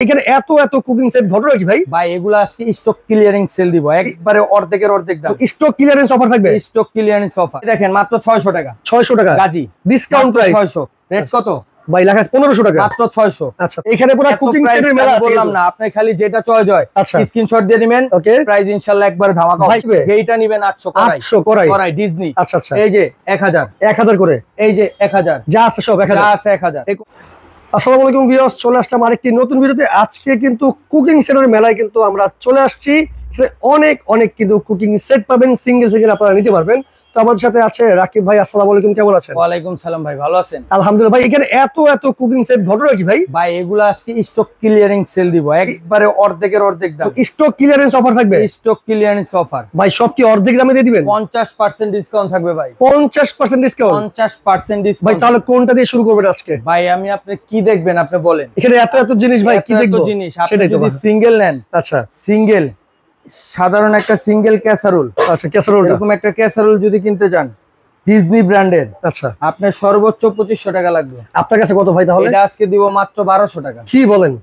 এখানে এত এত কুকিং সেট ঘটনা কি ভাই? ভাই এগুলো আজকে স্টক ক্লিয়ারিং সেল দিব, একবারে অর্ধেকের অর্ধেক দাম। স্টক ক্লিয়ারেন্স অফার থাকবে? স্টক ক্লিয়ারিং অফার দেখেন মাত্র 600 টাকা। 600 টাকা গাজী ডিসকাউন্ট প্রাইস 600। রেট কত ভাই? লেখা আছে 1500 টাকা মাত্র 600। আচ্ছা, এখানে পুরো কুকিং সেটের মেলা আছে। বললাম না আপনি খালি যেটা চয়েস হয় স্ক্রিনশট দিয়ে দিবেন, প্রাইস ইনশাআল্লাহ একবার ধামাকা হবে। এইটা নেবেন 800 করাই 800 করাই ডিজনি। আচ্ছা আচ্ছা, এই যে 1000 করে, এই যে 1000 যা আছে সব 1000 যা আছে 1000। আসসালামু আলাইকুম ভিউয়ার্স, চলে আসলাম আরেকটি নতুন ভিডিওতে। আজকে কিন্তু কুকিং সেটের মেলায় কিন্তু আমরা চলে আসছি। অনেক অনেক কিন্তু কুকিং সেট পাবেন, সিঙ্গেল সিঙ্গেল আপনারা নিতে পারবেন। তো আমাদের সাথে আছে রাকিব ভাই। আসসালামু আলাইকুম, কেমন আছেন? ওয়ালাইকুম সালাম ভাই, ভালো আছেন? আলহামদুলিল্লাহ। ভাই এখানে এত এত কুকিং সেট ঘটনা কি ভাই? ভাই এগুলো আজকে স্টক ক্লিয়ারিং সেল দিব, একবারে অর্ধেকের অর্ধেক দাম। স্টক ক্লিয়ারেন্স অফার থাকবে? স্টক ক্লিয়ারেন্স অফার ভাই, সব কি অর্ধেক দামে দিয়ে দিবেন? 50% ডিসকাউন্ট থাকবে ভাই। 50% ডিসকাউন্ট? 50% ডিসকাউন্ট ভাই, তাহলে কোনটা দিয়ে শুরু করবেন আজকে? ভাই আমি আপনি কি দেখবেন আপনি বলেন। এখানে এত এত জিনিস ভাই, কি দেখবো? সেটাই তো। সিঙ্গেল নেন, আচ্ছা সিঙ্গেল সাধারণ একটা সিঙ্গেল ক্যাসারোল, আচ্ছা ক্যাসারোল, এরকম একটা ক্যাসারোল যদি কিনতে চান ডিজনি ব্র্যান্ডের, আচ্ছা আপনার সর্বোচ্চ 2500 টাকা লাগবে। আপনার কাছে কত ভাই তাহলে? এটা আজকে দিব মাত্র 1200 টাকা। কি বলেন?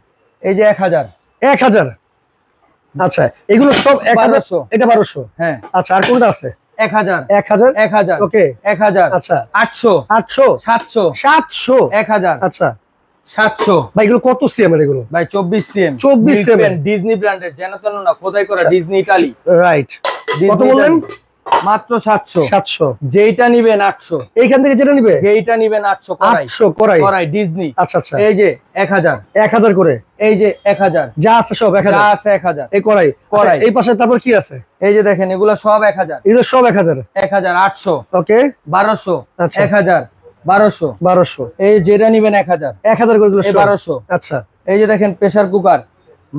এই যে 1000 আচ্ছা, এগুলো সব 1200। এটা 1200? হ্যাঁ। আচ্ছা, আর কোনটা আছে? 1000 ওকে 1000 আচ্ছা 800 700 1000 আচ্ছা 700। ভাই এগুলো কত সিএম এর? এগুলো ভাই 24 সিএম। 24 সিএম ডিজনি ব্র্যান্ডের, যেন তেন না, খোদাই করা ডিজনি ইতালি। রাইট। কত বললেন? মাত্র 700। যেইটা নিবেন 800। এইখান থেকে যেটা নিবে যেইটা নিবেন 800 করাই ডিজনি। আচ্ছা আচ্ছা, এই যে 1000 করে, এই যে 1000 যা আছে সব 1000 যা আছে 1000। এই করাই। এই পাশে তারপর কি আছে? এই যে দেখেন এগুলো সব 1000। এগুলো সব 1000 800 ওকে 1200 আচ্ছা 1000 1200 এই যেটা নিবেন 1000 করে, এগুলো 1200। আচ্ছা, এই যে দেখেন প্রেসার কুকার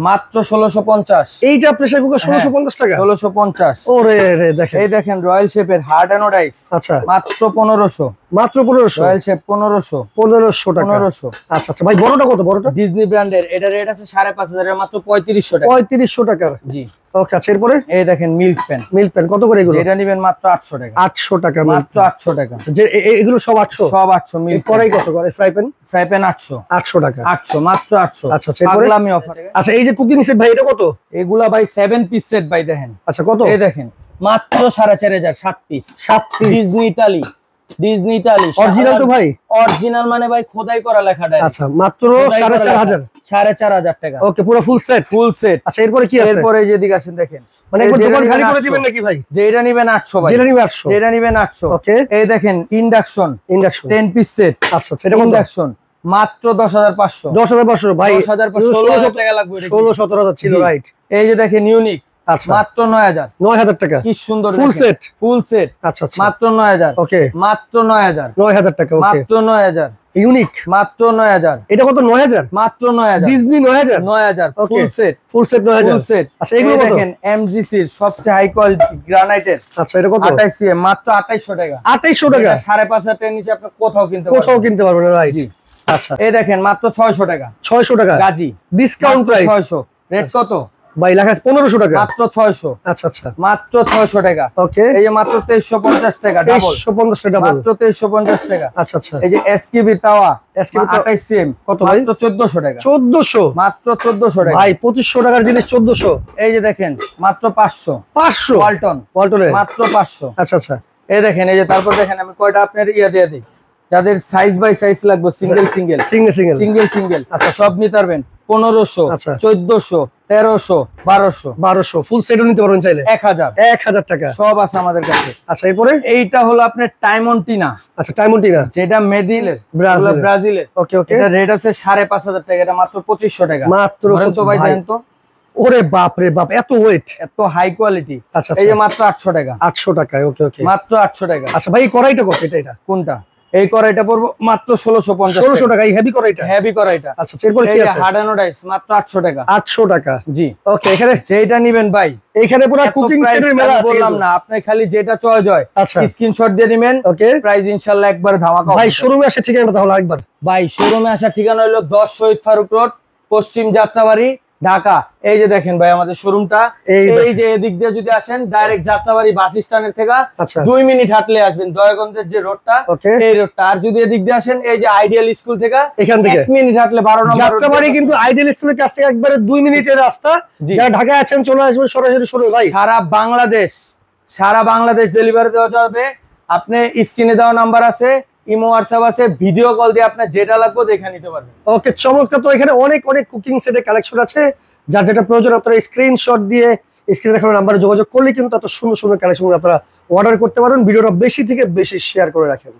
মাত্র 1650। এইটা প্রেসার কুকার 1650 টাকা? 1650। ওরে রে, দেখেন। এই দেখেন রয়্যাল শেফের হার্ড অ্যানোডাইস, আচ্ছা মাত্র 1500। মাত্র 1500? রয়্যাল শেফ 1500 টাকা। 1500। আচ্ছা আচ্ছা ভাই, বড়টা কত? বড়টা ডিজনি ব্র্যান্ডের, এটা রেট আছে 5500 এর, মাত্র 3500 টাকা। 3500 টাকার? জি ওকে। আচ্ছা, এরপরে এই দেখেন মিল্ক প্যান কত করে? এগুলো এটা নেবেন মাত্র 800 টাকা। 800 টাকা মাত্র 800 টাকা। যে এগুলো সব 800? সব 800। মিল্ক কড়াই কত করে? ফ্রাই প্যান 800 টাকা। 800 মাত্র 800। আচ্ছা, এরপরে আমি অফার। আচ্ছা, এই যে কুকিং সেট ভাই, এটা কত? এগুলা ভাই 7 পিস সেট ভাই, দেখেন। আচ্ছা, কত? এই দেখেন মাত্র 4500 7 পিস। ডিজনি ইতালি অরিজিনাল তো ভাই? অরিজিনাল মানে ভাই খোদাই করা লেখাটা। আচ্ছা, মাত্র 4500? 4500 টাকা। ওকে, পুরো ফুল সেট। আচ্ছা, এরপরে কি আছে? এরপরে যে দিকে আসেন দেখেন, মানে একবার দোকান খালি করে দিবেন নাকি ভাই? যেটা নিবেন 800 ভাই। যেটা নিবেন 800 ওকে। এই দেখেন ইন্ডাকশন 10 পিস সেট। আচ্ছা, এটা ইন্ডাকশন মাত্র 10500। 10500 ভাই? 10500 টাকা লাগবে। 16-17 ছিল, রাইট। এই যে দেখেন ইউনিক, আচ্ছা মাত্র 9000 টাকা। কি সুন্দর ফুল সেট। আচ্ছা আচ্ছা, মাত্র 9000। ওকে, মাত্র 9000 টাকা। ওকে, মাত্র 9000। ইউনিক মাত্র 9000। এটা কত? 9000? মাত্র 9000। ডিজনি 9000? Full set 9000। আচ্ছা, এগুলো দেখেন এমজিসি এর সবচেয়ে হাই কোয়ালিটি গ্রানাইটের। আচ্ছা, এটা কত? 28 সিএম, মাত্র 2800 টাকা। 2800 টাকা? 5500 টাকার নিচে আপনি কোথাও কিনতে পারবেন না, রাইট। আচ্ছা, এই দেখেন মাত্র 600 টাকা। 600 টাকা গাজী ডিসকাউন্ট প্রাইস 600। রেট কত ভাই? লেখা আছে 1500 টাকা। মাত্র 600। আচ্ছা আচ্ছা, মাত্র 600 টাকা। ওকে। এই যে মাত্র 2350 টাকা ডাবল। 2350 টাকা ডাবল, মাত্র 2350 টাকা। আচ্ছা আচ্ছা। এই যে এসকিবি তাওয়া 28 সিএম, কত ভাই? মাত্র 1400 টাকা। 1400? মাত্র 1400 টাকা ভাই, 2500 টাকার জিনিস 1400? এই যে দেখেন মাত্র 500 ওয়ালটনের, মাত্র 500। আচ্ছা আচ্ছা, এই দেখেন, এই যে তারপর দেখেন আমি কয়টা আপনার দিয়ে দিই, যাদের সাইজ বাই সাইজ লাগবে, সিঙ্গেল আচ্ছা সব নিতে পারবেন। 1500 1400 1300 1200 ফুল সেটও নিতে পারবেন চাইলে। 1000 টাকা সব আছে আমাদের কাছে। আচ্ছা, এরপরে এইটা হলো আপনার টাইমন্টিনা। আচ্ছা, টাইমন্টিনা যেটা মেডিলের, ব্রাজিলের। ওকে ওকে, এটা রেট আছে 5500 টাকা। এটা মাত্র 2500 টাকা। মাত্র তো ভাই জানেন তো, ওরে বাপ রে বাপ, এত ওয়েট, এত হাই কোয়ালিটি। আচ্ছা, এই যে মাত্র 800 টাকা। 800 টাকা, ওকে ওকে, মাত্র 800 টাকা। আচ্ছা ভাই, এই কড়াইটা কত? এটা কোনটা? এই কড়াইটা পড়বো মাত্র 1650 টাকা। এই হেভি কড়াইটা? আচ্ছা, এরপরে কি আছে? হার্ড অ্যানোডাইস মাত্র 800 টাকা। 800 টাকা? জি ওকে। এখানে যেটা নিবেন ভাই, এখানে পুরো কুকিং সেটের মেলা আছে। বললাম না আপনি খালি যেটা চয়েস হয় স্ক্রিনশট দিয়ে দিবেন, ওকে, প্রাইস ইনশাআল্লাহ একবার ধামাকা হবে। ভাই শোরুমে আসার ঠিকানাটা তাহলে আরেকবার? ভাই শোরুমে আসার ঠিকানা হলো 10 শহীদ ফারুক রোড, পশ্চিম যাত্রাবাড়ি, ঢাকা। এই যে দেখেন ভাই আমাদের শোরুমটা, এই যে এদিক দিয়ে যদি আসেন ডাইরেক্ট যাত্রাবাড়ি বাস স্ট্যান্ডের থেকে 2 মিনিট হাঁটলে আসবেন দয়াগঞ্জের যে রোডটা, এই রোডটা। আর যদি এদিক দিয়ে আসেন এই যে আইডিয়াল স্কুল থেকে এখান থেকে 1 মিনিট হাঁটলে 12 নম্বর যাত্রাবাড়ি, কিন্তু আইডিয়াল স্কুলের কাছ থেকে একবারে 2 মিনিটের রাস্তা। যারা ঢাকায় আছেন চলে আসবেন সরাসরি শুরু ভাই। সারা বাংলাদেশ ডেলিভারি দেওয়া যাবে। আপনি স্ক্রিনে দেওয়া নাম্বার আছে, ইমো হোয়াটসঅ্যাপ আছে, ভিডিও কল দিয়ে আপনার যেটা লাগবে দেখে নিতে পারবেন। ওকে, চমৎকার। তো এখানে অনেক অনেক কুকিং সেটের কালেকশন আছে, যার যেটা প্রয়োজন আপনারা স্ক্রিনশট দিয়ে স্ক্রিনে দেখানো নাম্বারে যোগাযোগ করলে কিন্তু এত সুন্দর সুন্দর কালেকশন আপনারা অর্ডার করতে পারেন। ভিডিওটা বেশি থেকে বেশি শেয়ার করে রাখেন।